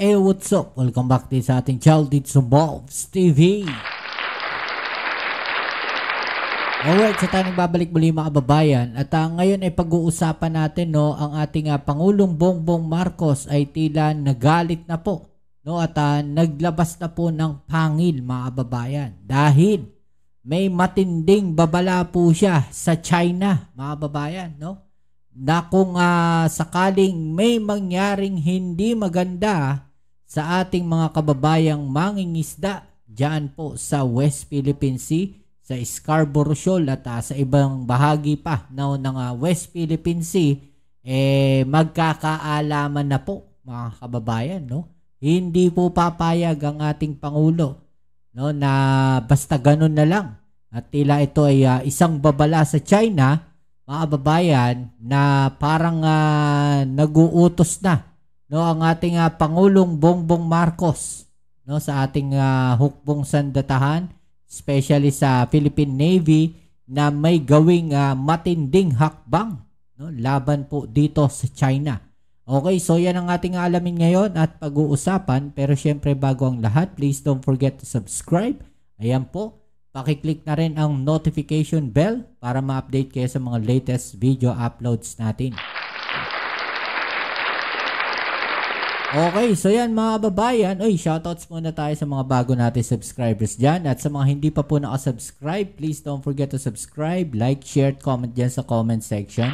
Hey, what's up? Welcome back din sa ating channel dito sa Bobs TV. Alright, so tayo nagbabalik muli mga kababayan. At ngayon ay pag-uusapan natin ang ating Pangulong Bongbong Marcos ay tila nagalit na po. At naglabas na po ng pangil mga kababayan. Dahil may matinding babala po siya sa China mga kababayan. Na kung sakaling may mangyaring hindi maganda sa ating mga kababayang mangingisda dyan po sa West Philippine Sea, sa Scarborough Shoal at sa ibang bahagi pa ng West Philippine Sea, magkakaalaman na po mga kababayan. Hindi po papayag ang ating Pangulo na basta ganun na lang. At tila ito ay isang babala sa China mga kababayan na parang nag-uutos na ang ating Pangulong Bongbong Marcos sa ating hukbong sandatahan, especially sa Philippine Navy, na may gawing matinding hakbang laban po dito sa China. Okay, so yan ang ating alamin ngayon at pag-uusapan. Pero syempre bago ang lahat, please don't forget to subscribe. Ayan po. Pakiclick na rin ang notification bell para ma-update kayo sa mga latest video uploads natin. Okay, so yan mga kababayan. Shoutouts muna tayo sa mga bago natin subscribers dyan. At sa mga hindi pa po nakasubscribe, please don't forget to subscribe, like, share, comment dyan sa comment section.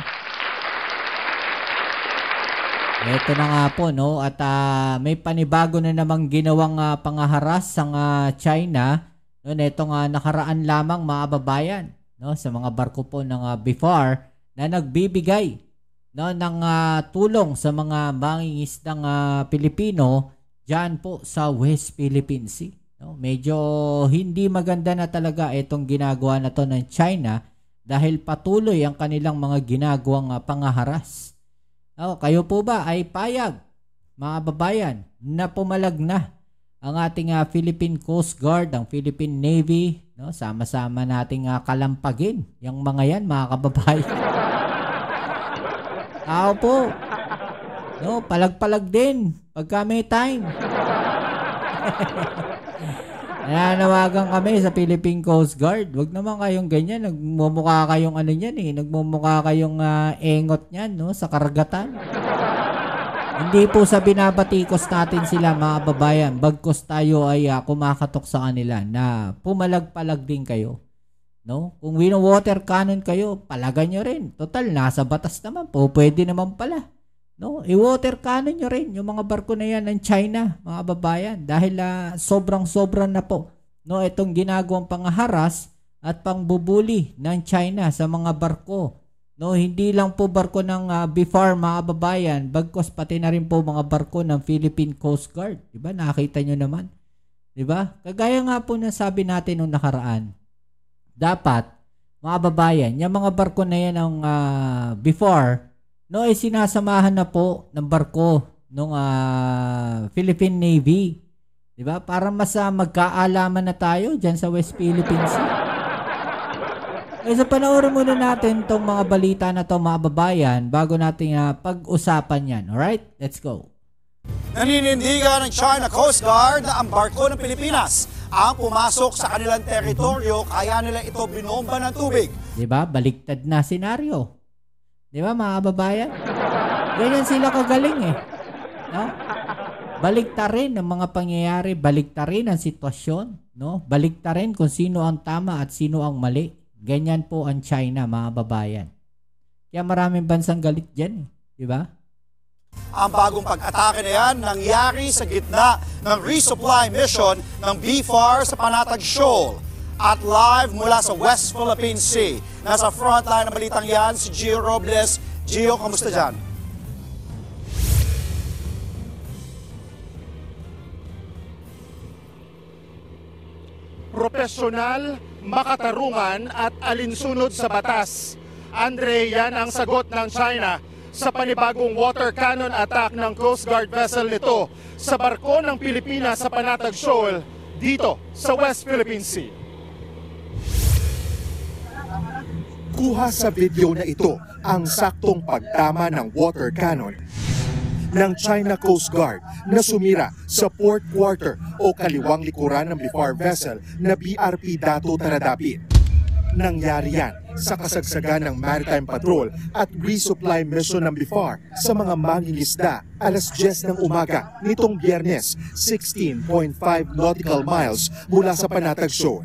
Ito na nga po, at may panibago na namang ginawang pangaharas ang China. Ito nga nakaraan lamang mga kababayan sa mga barko po ng BIFAR na nagbibigay ng tulong sa mga mangingisdang Pilipino dyan po sa West Philippine Sea. Medyo hindi maganda na talaga itong ginagawa na to ng China dahil patuloy ang kanilang mga ginagawang pangaharas. Kayo po ba ay payag mga kababayan na pumalag na ang ating Philippine Coast Guard, ang Philippine Navy, sama-sama nating kalampagin yung mga yan mga kababayan? Tao po. Palag-palag din pagka may time. Nananawagan kami sa Philippine Coast Guard. Huwag naman kayong ganyan. Nagmumukha kayong nagmumukha kayong engot niyan sa karagatan. Hindi po sa binabatikos natin sila mga kababayan, bagkos tayo ay kumakatok sa kanila na pumalag-palag din kayo. Kung wino-water cannon kayo, palagan nyo rin. Total, nasa batas naman po, pwede naman pala. I-water cannon nyo rin yung mga barko na yan ng China mga kababayan dahil sobrang-sobra na po itong ginagawang pangaharas at pangbubuli ng China sa mga barko. Hindi lang po barko ng BIFAR mga kababayan, bagkos pati na rin po mga barko ng Philippine Coast Guard. Diba? Nakita nyo naman. Diba? Kagaya nga po na sabi natin nung nakaraan, dapat mga kababayan, yung mga barko na yan ng BIFAR, ay sinasamahan na po ng barko ng Philippine Navy. Diba? Para mas magkaalaman na tayo dyan sa West Philippine Sea. So panoorin muna natin itong mga balita na ito mga babayan bago natin pag-usapan yan. Alright? Let's go. Naninindigan ng China Coast Guard na ang barko ng Pilipinas ang pumasok sa kanilang teritoryo kaya nila ito binomba ng tubig. Diba? Baliktad na senaryo. Diba mga babayan? Ganyan sila kagaling Baliktarin ang mga pangyayari, baliktarin ang sitwasyon, baliktarin kung sino ang tama at sino ang mali. Ganyan po ang China, mga babayan. Kaya maraming bansang galit dyan. Diba? Ang bagong pag-atake na yan nangyari sa gitna ng resupply mission ng BIFAR sa Panatag Shoal. At live mula sa West Philippine Sea. Nasa frontline ng balitang yan si Gio Robles. Gio, kamusta dyan? Profesional, makatarungan at alinsunod sa batas. Andre, yan ang sagot ng China sa panibagong water cannon attack ng Coast Guard vessel nito sa barko ng Pilipinas sa Panatag Shoal dito sa West Philippine Sea. Kuha sa video na ito ang saktong pagtama ng water cannon ng China Coast Guard na sumira sa port quarter o kaliwang likuran ng BIFAR vessel na BRP Dato Taradapit. Nangyari yan sa kasagsagan ng Maritime Patrol at resupply mission ng BIFAR sa mga mangingisda alas 10 ng umaga nitong Biyernes, 16.5 nautical miles mula sa Panatag Shoal.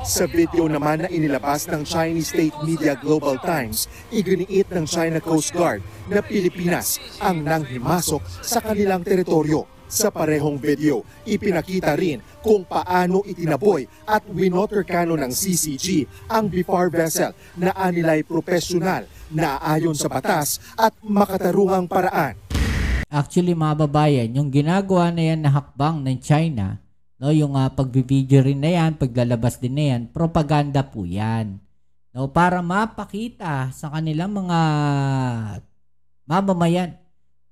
Sa video naman na inilabas ng Chinese state media Global Times, iginiit ng China Coast Guard na Pilipinas ang nanghimasok sa kanilang teritoryo. Sa parehong video, ipinakita rin kung paano itinaboy at winoter cannon ng CCG ang BIFAR vessel na anilay profesional na ayon sa batas at makatarungang paraan. Actually mga babayan, yung ginagawa na yan na hakbang ng China, no, yung pagbibideo rin na yan, paglalabas din na yan, propaganda po yan. No, para mapakita sa kanilang mga mamamayan,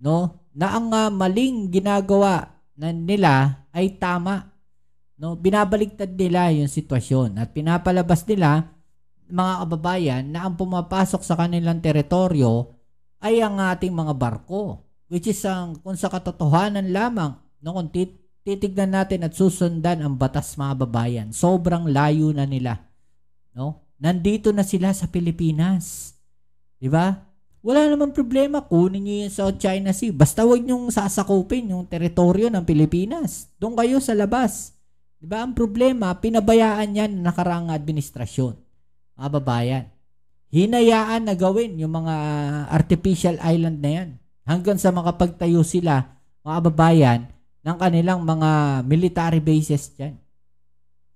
no, na ang maling ginagawa na nila ay tama. No, binabaligtad nila yung sitwasyon at pinapalabas nila mga kababayan na ang pumapasok sa kanilang teritoryo ay ang ating mga barko, which is kung sa katotohanan lamang, no, kung titignan natin at susundan ang batas mga babayan, sobrang layo na nila. No? Nandito na sila sa Pilipinas. Di ba? Wala namang problema, kunin niyo yung South China Sea. Basta huwag niyong sasakupin yung teritoryo ng Pilipinas. Doon kayo sa labas. Di ba? Ang problema, pinabayaan yan ng nakaraang administrasyon. Mga babayan. Hinayaan na gawin yung mga artificial island na yan. Hanggang sa makapagtayo sila, mga babayan, ng kanilang mga military bases dyan.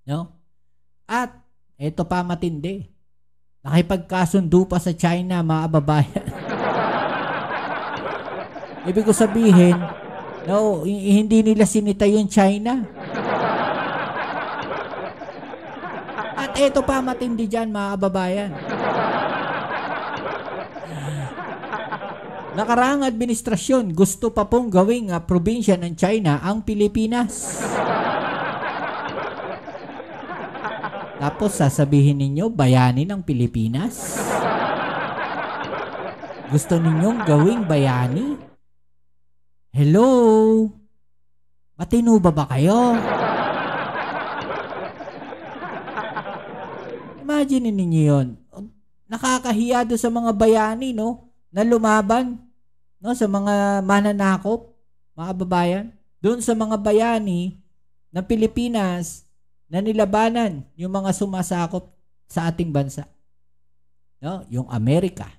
No? At, ito pa matindi. Nakipagkasundo pa sa China, mga babayan. Ibig ko sabihin, no, hindi nila sinita yung China. At ito pa matindi dyan, mga babayan. Nakaraang administrasyon, gusto pa pong gawing probinsya ng China ang Pilipinas. Tapos sasabihin ninyo, bayani ng Pilipinas? Gusto ninyong gawing bayani? Hello? Matino ba kayo? Imagine ninyo yun. Nakakahiya doon sa mga bayani, no? Na lumaban, no, sa mga mananakop, mga babayan, doon sa mga bayani ng Pilipinas na nilabanan yung mga sumasakop sa ating bansa. No, yung Amerika,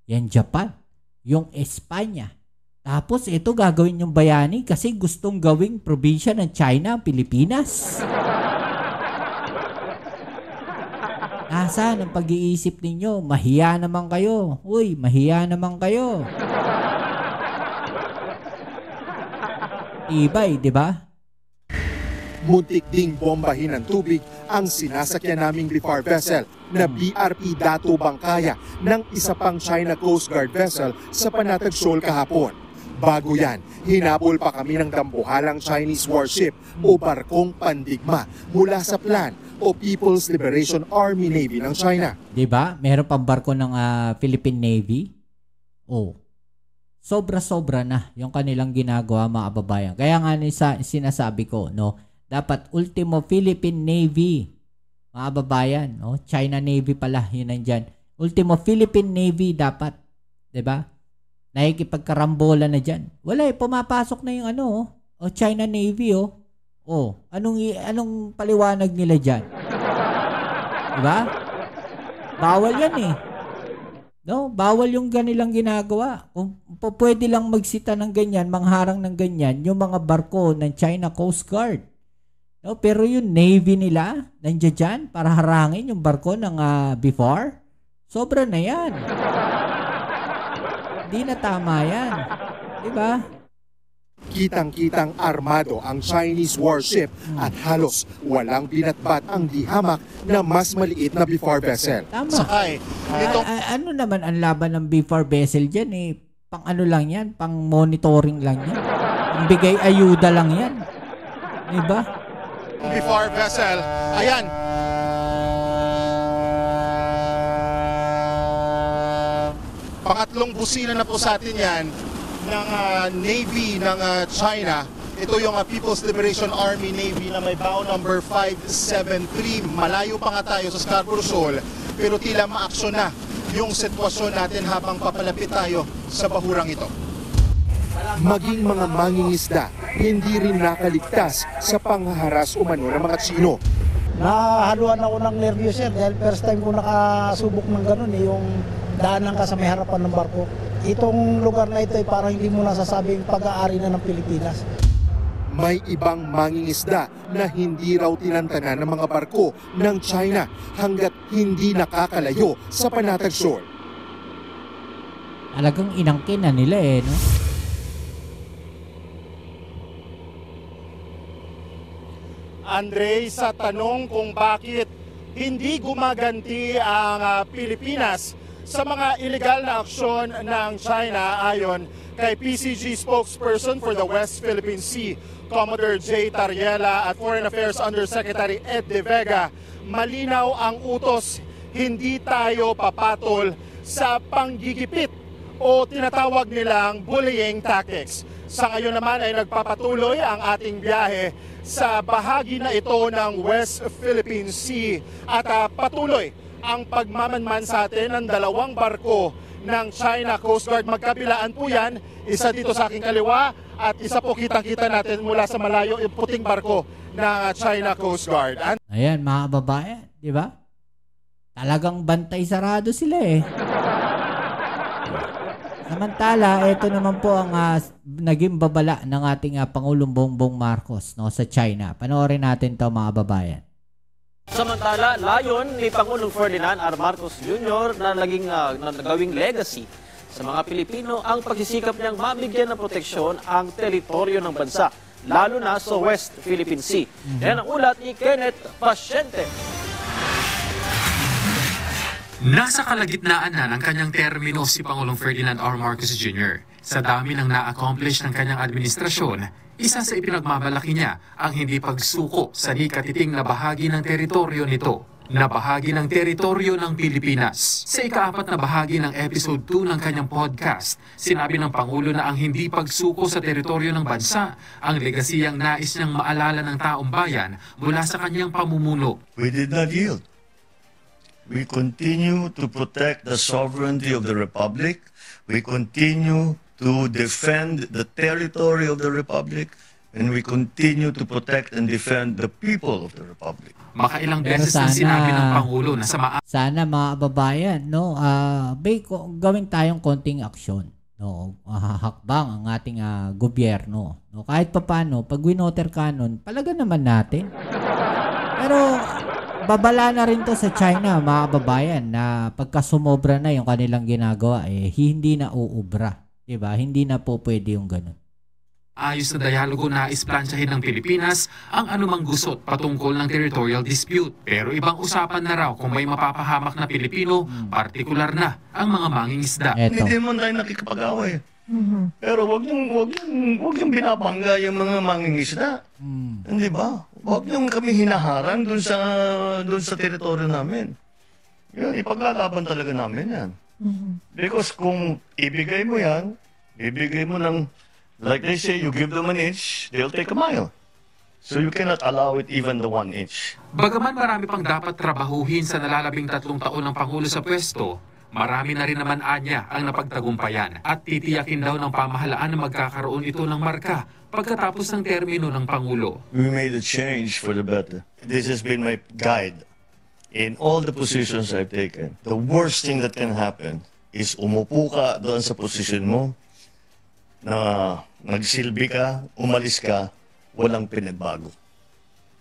yung Japan, yung Espanya. Tapos ito gagawin yung bayani kasi gustong gawing probinsya ng China ang Pilipinas. Nasaan ang pag-iisip ninyo? Mahiya naman kayo. Uy, mahiya naman kayo. Ibay, di ba? Muntik ding bombahin ng tubig ang sinasakyan naming BIFAR vessel na BRP Dato Bangkaya ng isa pang China Coast Guard vessel sa Panatag Shoal kahapon. Bago yan, hinabol pa kami ng dambuhalang Chinese warship o barkong pandigma mula sa PLAN o People's Liberation Army Navy ng China. Diba? Meron pang barko ng Philippine Navy. Oh, sobra-sobra na yung kanilang ginagawa, mga kababayan. Kaya nga sinasabi ko, no, dapat ultimo Philippine Navy, mga kababayan, no? China Navy pala, yun nandyan. Ultimo Philippine Navy dapat, diba? Nakikipagkarambola na dyan. Wala pumapasok na yung China Navy, anong paliwanag nila dyan? Diba? Bawal yan eh. No, bawal yung ganilang ginagawa. Kung pwede lang magsita ng ganyan, mangharang ng ganyan, yung mga barko ng China Coast Guard. No, pero yung Navy nila, nandiyan dyan para harangin yung barko ng BIFAR, sobra na yan. Hindi na tama yan. Diba? Kitang-kitang armado ang Chinese warship at halos walang binatbat ang dihamak na mas maliit na BIFAR vessel. Tama. Sakay. Ano naman ang laban ng BIFAR vessel dyan eh? Pang ano lang yan? Pang monitoring lang yan? Pang bigay ayuda lang yan? Diba? BIFAR vessel, ayan. Pangatlong busina na po sa atin yan. ng Navy ng China. Ito yung People's Liberation Army Navy na may bow number 573. Malayo pa nga tayo sa Scarborough Shoal, pero tila maaksyon na yung sitwasyon natin habang papalapit tayo sa bahurang ito. Maging mga mangingisda, hindi rin nakaligtas sa panghaharas umano ng mga Tsino. Nahaluan ako ng nervyos sir dahil first time ko nakasubok ng ganun yung daanan ka sa may harapan ng barko. Itong lugar na ito ay parang hindi mo nasasabing pag-aari na ng Pilipinas. May ibang mangingisda na hindi raw tinantanan ng mga barko ng China hanggat hindi nakakalayo sa Panatag Shore. Talagang inangkin na nila no? Andre, sa tanong kung bakit hindi gumaganti ang Pilipinas sa mga illegal na aksyon ng China ayon kay PCG spokesperson for the West Philippine Sea, Commodore J. Tariela at Foreign Affairs Undersecretary Ed De Vega, malinaw ang utos, hindi tayo papatol sa panggigipit o tinatawag nilang bullying tactics. Sa ngayon naman ay nagpapatuloy ang ating biyahe sa bahagi na ito ng West Philippine Sea at patuloy ang pagmamanman sa atin ng dalawang barko ng China Coast Guard. Magkabilaan po yan, isa dito sa aking kaliwa at isa po kitang-kita natin mula sa malayo yung puting barko ng China Coast Guard. Ayan mga babae, di ba? Talagang bantay sarado sila Samantala, ito naman po ang naging babala ng ating Pangulong Bongbong Marcos sa China. Panoorin natin to mga babayan. Samantala, layon ni Pangulong Ferdinand R. Marcos Jr. na nagawing legacy sa mga Pilipino ang pagsisikap niyang mabigyan ng proteksyon ang teritoryo ng bansa, lalo na sa West Philippine Sea. Yan ang ulat ni Kenneth Pasyente. Nasa kalagitnaan na ng kanyang termino si Pangulong Ferdinand R. Marcos Jr. Sa dami ng na-accomplish ng kanyang administrasyon, isa sa ipinagmamalaki niya ang hindi pagsuko sa di katiting na bahagi ng teritoryo nito, na bahagi ng teritoryo ng Pilipinas. Sa ika-4 na bahagi ng episode 2 ng kanyang podcast, sinabi ng Pangulo na ang hindi pagsuko sa teritoryo ng bansa ang legasiyang nais niyang maalala ng taong bayan mula sa kanyang pamumuno. We did not yield. We continue to protect the sovereignty of the Republic. We continue to defend the territory of the Republic. And we continue to protect and defend the people of the Republic. Makailang beses na sinabi ng Pangulo na sana mga babayan, gawin tayong konting aksyon. Hakbang ang ating gobyerno. Kahit papaano, pag winoter canon, palagan naman natin. Pero babala na rin to sa China, mga kababayan, na pagka sumobra na yung kanilang ginagawa, hindi na uubra. Diba? Hindi na po pwede yung ganun. Ayos na dialogo na isplansyahin ng Pilipinas ang anumang gusot patungkol ng territorial dispute. Pero ibang usapan na raw kung may mapapahamak na Pilipino, partikular na ang mga mangingisda. Hindi mo tayo nakikipag-away. Pero wag yung binabangga yung mga mangingisda. Hindi ba? Wag yung kami hinaharang dun sa teritoryo namin. Yun, ipaglalaban talaga namin yan. Because kung ibigay mo yan, ibigay mo ng, like they say, you give them an inch, they'll take a mile. So you cannot allow it even the 1 inch. Bagaman marami pang dapat trabahuhin sa nalalabing 3 taon ng Pangulo sa pwesto, marami na rin naman anya ang napagtagumpayan at titiyakin daw ng pamahalaan na magkakaroon ito ng marka pagkatapos ng termino ng Pangulo. We made a change for the better. This has been my guide in all the positions I've taken. The worst thing that can happen is umupo ka doon sa posisyon mo, na nagsilbi ka, umalis ka, walang pinagbago.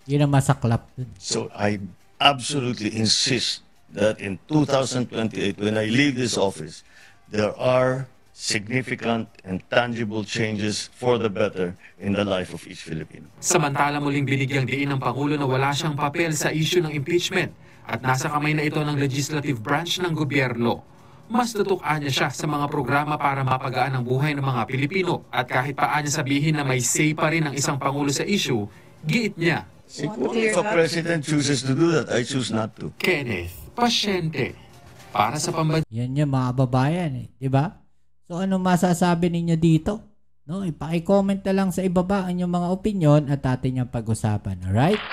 Yun ang masaklap dun. So I absolutely insist that in 2028, when I leave this office, there are significant and tangible changes for the better in the life of each Filipino. Samantala muling binigyang diin ng Pangulo na wala siyang papel sa issue ng impeachment at nasa kamay na ito ng legislative branch ng gobyerno. Mas tutukan niya siya sa mga programa para mapagaan ang buhay ng mga Pilipino at kahit paano sabihin na may say pa rin ang isang Pangulo sa issue, giit niya. If a president chooses to do that, I choose not to. Kenneth Pasyente para sa Pambansa. Yan yung mga babayan, di ba? So ano masasabi ninyo dito? No, ipaki-comment na lang sa ibaba ang inyong mga opinion at atin yung pag-usapan. Alright?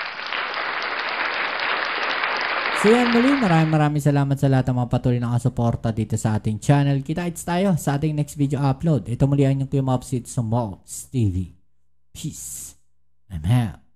So yan muli, maraming salamat sa lahat ng mga patuloy na kasuporta dito sa ating channel. Kita-kits tayo sa ating next video upload. Ito muli ang inyong Kuya Mobs sa Mobs TV. Peace. I'm out.